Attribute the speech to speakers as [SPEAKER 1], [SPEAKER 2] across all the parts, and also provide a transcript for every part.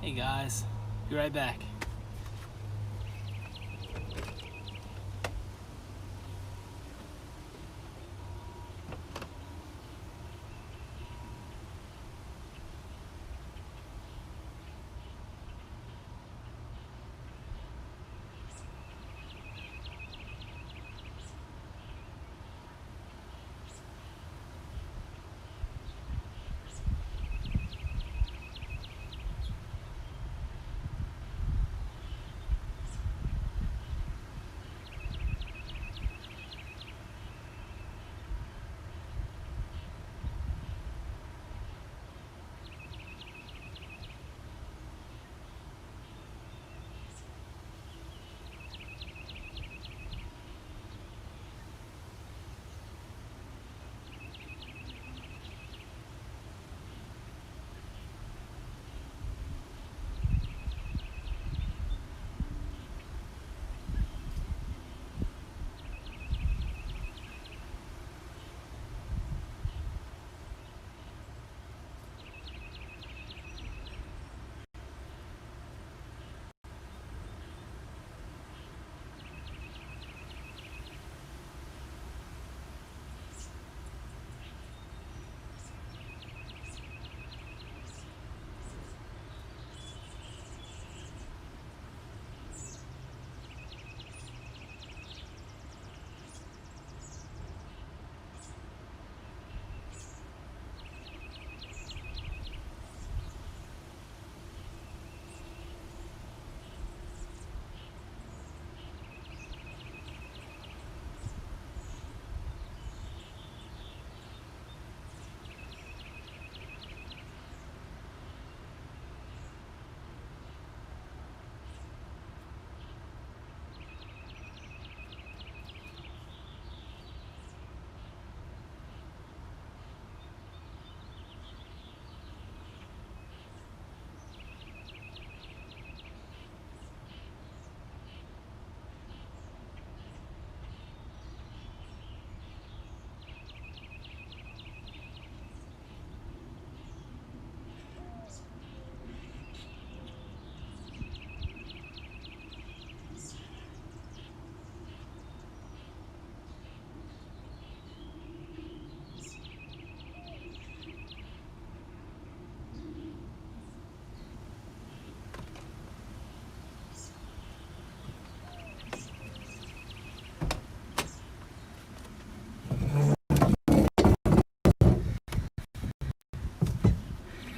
[SPEAKER 1] Hey guys, be right back.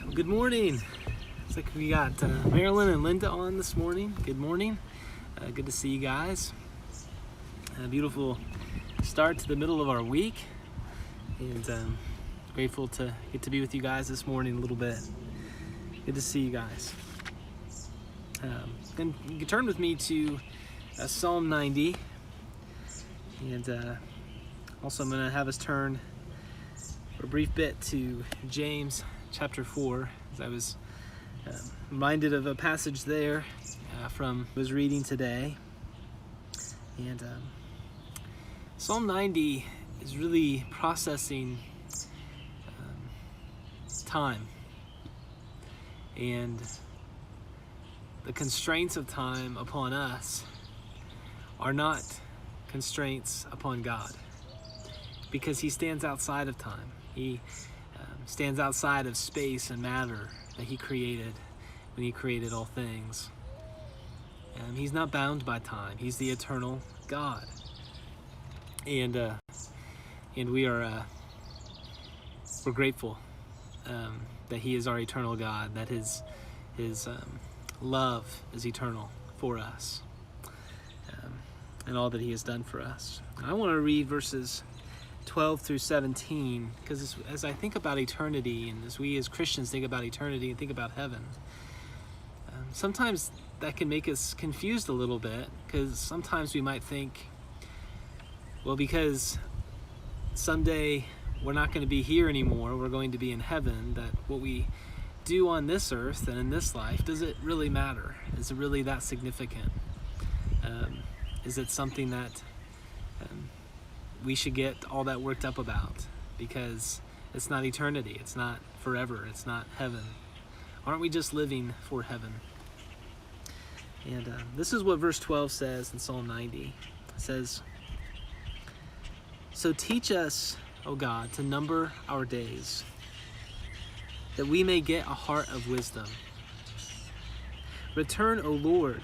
[SPEAKER 1] Well, good morning. Looks like we got Marilyn and Linda on this morning. Good morning. Good to see you guys. A beautiful start to the middle of our week, and grateful to get to be with you guys this morning a little bit. Good to see you guys. And you can turn with me to Psalm 90, and also I'm going to have us turn for a brief bit to James chapter 4, as I was reminded of a passage there from was reading today. And Psalm 90 is really processing time and the constraints of time upon us are not constraints upon God, because he stands outside of time. He stands outside of space and matter that he created when he created all things. He's not bound by time. He's the eternal God. And we're grateful that he is our eternal God, that his love is eternal for us, and all that he has done for us. I want to read verses 12 through 17, because as I think about eternity, and as we as Christians think about eternity and think about heaven, sometimes that can make us confused a little bit, because sometimes we might think, well, because someday we're not going to be here anymore, we're going to be in heaven, that what we do on this earth and in this life, does it really matter? Is it really that significant? Is it something that we should get all that worked up about? Because it's not eternity, it's not forever, it's not heaven. Aren't we just living for heaven? And this is what verse 12 says in Psalm 90. It says, "So teach us, O God, to number our days, that we may get a heart of wisdom. Return, O Lord,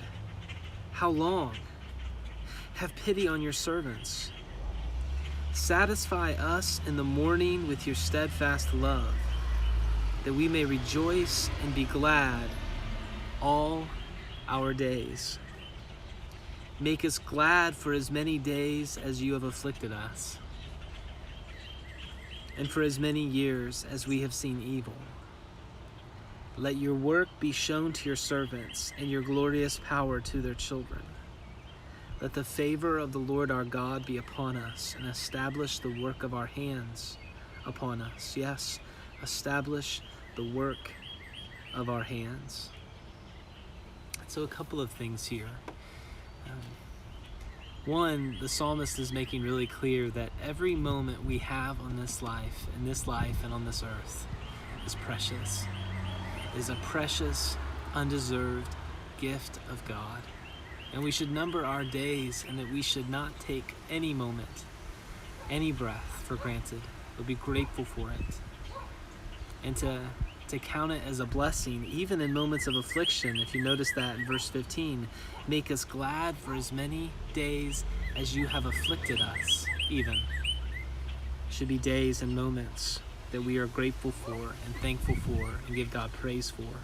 [SPEAKER 1] how long? Have pity on your servants. Satisfy us in the morning with your steadfast love, that we may rejoice and be glad all our days. Make us glad for as many days as you have afflicted us, and for as many years as we have seen evil. Let your work be shown to your servants, and your glorious power to their children. Let the favor of the Lord our God be upon us, and establish the work of our hands upon us." Yes, establish the work of our hands. So a couple of things here. One, the psalmist is making really clear that every moment we have on this life, and on this earth, is precious. It is a precious, undeserved gift of God. And we should number our days, and that we should not take any moment, any breath for granted, but be grateful for it. And to count it as a blessing, even in moments of affliction. If you notice that in verse 15, make us glad for as many days as you have afflicted us, even. Should be days and moments that we are grateful for and thankful for and give God praise for.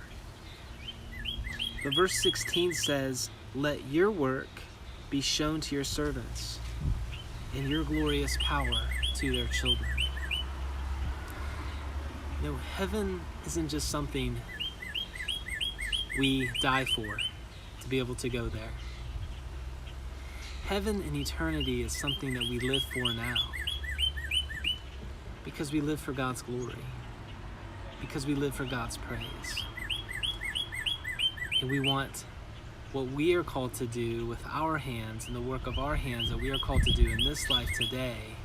[SPEAKER 1] But verse 16 says, "Let your work be shown to your servants, and your glorious power to their children." No, heaven isn't just something we die for, to be able to go there. Heaven and eternity is something that we live for now, because we live for God's glory, because we live for God's praise. And we want what we are called to do with our hands and the work of our hands that we are called to do in this life today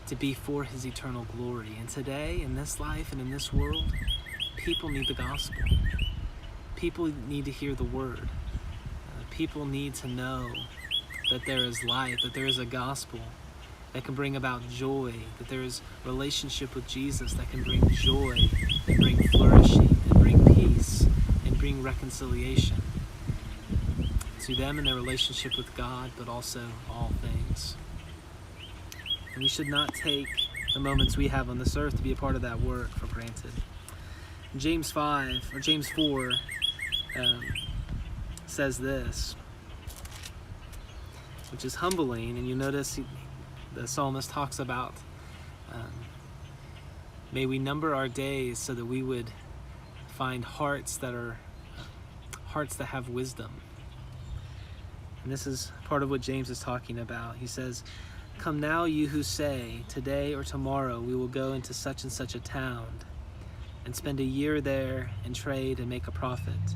[SPEAKER 1] to be for his eternal glory. And today, in this life and in this world, people need the gospel. People need to hear the word. People need to know that there is life, that there is a gospel that can bring about joy, that there is a relationship with Jesus that can bring joy and bring flourishing and bring peace and bring reconciliation to them in their relationship with God, but also all things. And we should not take the moments we have on this earth to be a part of that work for granted. James 4 says this, which is humbling, and you notice the psalmist talks about may we number our days so that we would find hearts that have wisdom. And this is part of what James is talking about. He says, "Come now, you who say, today or tomorrow we will go into such and such a town and spend a year there and trade and make a profit.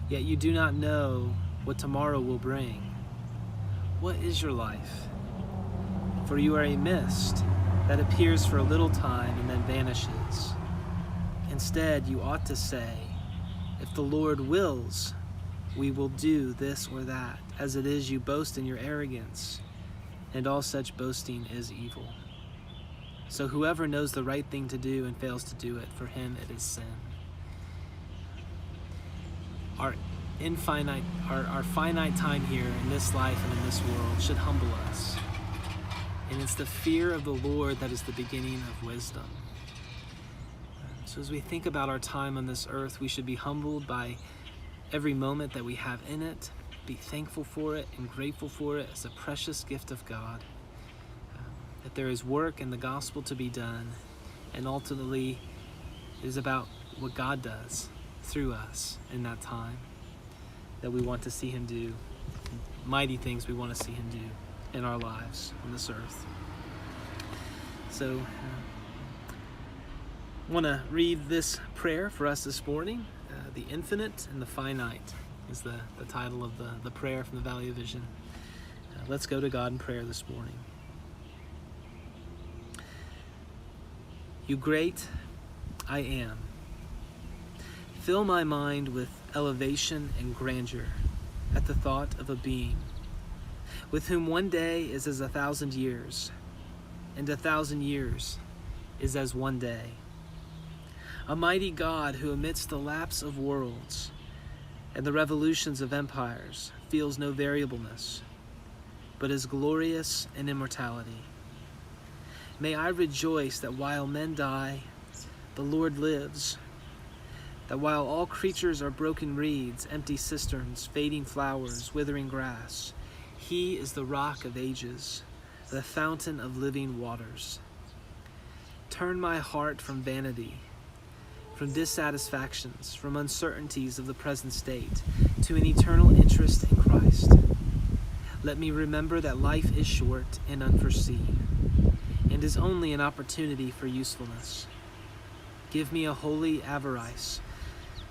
[SPEAKER 1] Yet you do not know what tomorrow will bring. What is your life? For you are a mist that appears for a little time and then vanishes. Instead, you ought to say, if the Lord wills, we will do this or that. As it is, you boast in your arrogance, and all such boasting is evil. So whoever knows the right thing to do and fails to do it, for him it is sin." Our finite time here in this life and in this world should humble us. And it's the fear of the Lord that is the beginning of wisdom. So as we think about our time on this earth, we should be humbled by every moment that we have in it, be thankful for it and grateful for it as a precious gift of God. That there is work in the gospel to be done, and ultimately it is about what God does through us in that time that we want to see him do, mighty things we want to see him do in our lives on this earth. So I want to read this prayer for us this morning. The Infinite and the Finite is the title of the prayer from the Valley of Vision. Let's go to God in prayer this morning. You great I am, Fill my mind with elevation and grandeur at the thought of a being, with whom one day is as 1,000 years, and 1,000 years is as one day. A mighty God who amidst the lapse of worlds and the revolutions of empires feels no variableness, but is glorious in immortality. May I rejoice that while men die, the Lord lives, that while all creatures are broken reeds, empty cisterns, fading flowers, withering grass, He is the rock of ages, the fountain of living waters. Turn my heart from vanity, from dissatisfactions, from uncertainties of the present state, to an eternal interest in Christ. Let me remember that life is short and unforeseen, and is only an opportunity for usefulness. Give me a holy avarice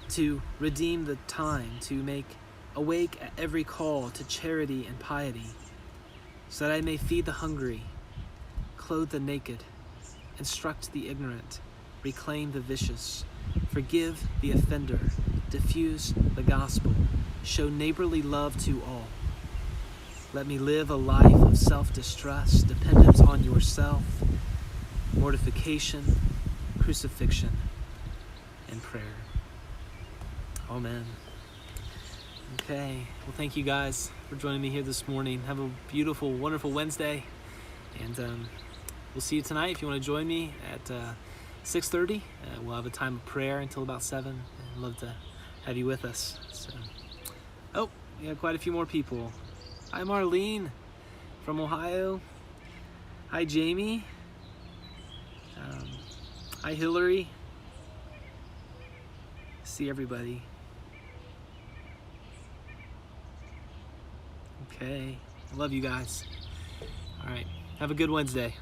[SPEAKER 1] to redeem the time, to make awake at every call to charity and piety, so that I may feed the hungry, clothe the naked, instruct the ignorant, reclaim the vicious, forgive the offender, diffuse the gospel, show neighborly love to all. Let me live a life of self-distrust, dependence on yourself, mortification, crucifixion, and prayer. Amen. Okay, well, thank you guys for joining me here this morning. Have a beautiful, wonderful Wednesday, and we'll see you tonight if you want to join me at 6:30. We'll have a time of prayer until about 7. I'd love to have you with us. So, oh, we have quite a few more people. Hi, Marlene from Ohio. Hi, Jamie. Hi, Hillary. See everybody. Okay, I love you guys. All right, have a good Wednesday.